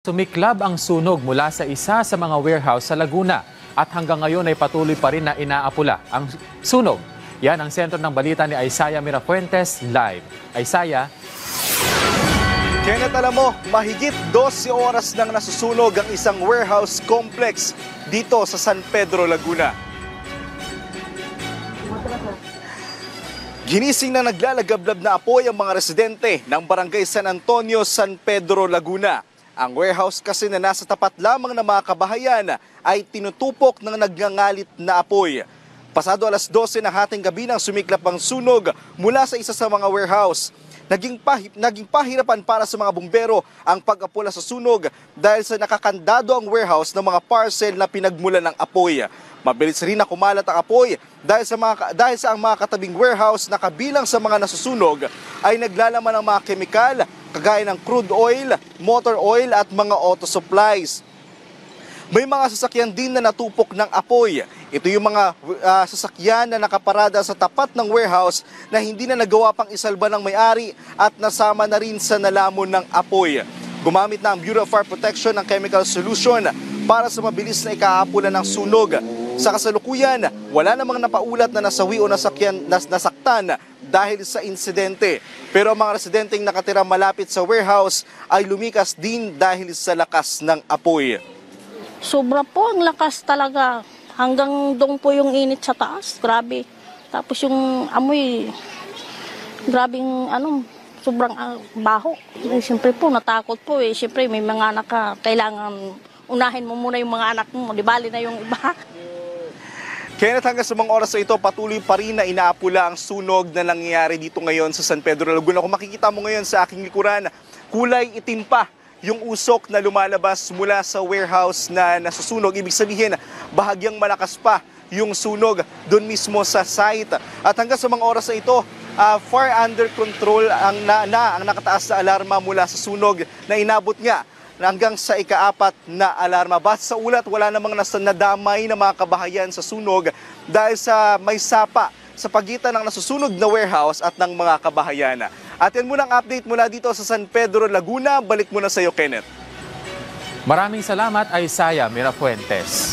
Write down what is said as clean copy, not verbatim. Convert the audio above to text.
Sumiklab ang sunog mula sa isa sa mga warehouse sa Laguna at hanggang ngayon ay patuloy pa rin na inaapula ang sunog. Yan ang sentro ng balita ni Isaiah Mirafuentes live. Isaiah. Kenneth, alam mo, mahigit 12 oras nang nasusunog ang isang warehouse complex dito sa San Pedro, Laguna. Ginising na naglalagablab na apoy ang mga residente ng Barangay San Antonio, San Pedro, Laguna. Ang warehouse kasi na nasa tapat lamang ng mga kabahayan ay tinutupok ng nagngangalit na apoy. Pasado alas 12 ng hating gabi nang sumiklap ang sunog mula sa isa sa mga warehouse. Naging pahirapan para sa mga bumbero ang pag-apula sa sunog dahil sa nakakandado ang warehouse ng mga parcel na pinagmulan ng apoy. Mabilis rin na kumalat ang apoy dahil sa ang mga katabing warehouse na kabilang sa mga nasusunog ay naglalaman ng mga kemikal kagaya ng crude oil, motor oil at mga auto supplies. May mga sasakyan din na natupok ng apoy. Ito yung mga sasakyan na nakaparada sa tapat ng warehouse na hindi na nagawa pang isalba ng may-ari at nasama na rin sa nalamon ng apoy. Gumamit na ang Bureau of Fire Protection ng chemical solution para sa mabilis na ikaapulan ng sunog. Sa kasalukuyan, wala namang napaulat na nasawi o nasaktan dahil sa insidente. Pero ang mga residenteng nakatira malapit sa warehouse ay lumikas din dahil sa lakas ng apoy. Sobra po ang lakas talaga. Hanggang doon po yung init sa taas. Grabe. Tapos yung amoy, grabing sobrang baho. Siyempre po, natakot po eh. Siyempre may mga anak ka, kailangan unahin mo muna yung mga anak mo. Di bali na yung iba. Kenneth, hanggang sa mga oras na ito, patuloy pa rin na inaapula ang sunog na nangyayari dito ngayon sa San Pedro, Laguna. Kung makikita mo ngayon sa aking likuran, kulay itim pa yung usok na lumalabas mula sa warehouse na nasusunog. Ibig sabihin, bahagyang malakas pa yung sunog doon mismo sa site. At hanggang sa mga oras na ito, far under control ang nakataas na alarma mula sa sunog na inabot nga hanggang sa ika-4 na alarma. Basta sa ulat, wala namang nadamay na mga kabahayan sa sunog dahil sa may sapa sa pagitan ng nasusunog na warehouse at ng mga kabahayan. At yan muna ang update mula dito sa San Pedro, Laguna. Balik muna sa iyo, Kenneth. Maraming salamat, Isaiah Mirafuentes.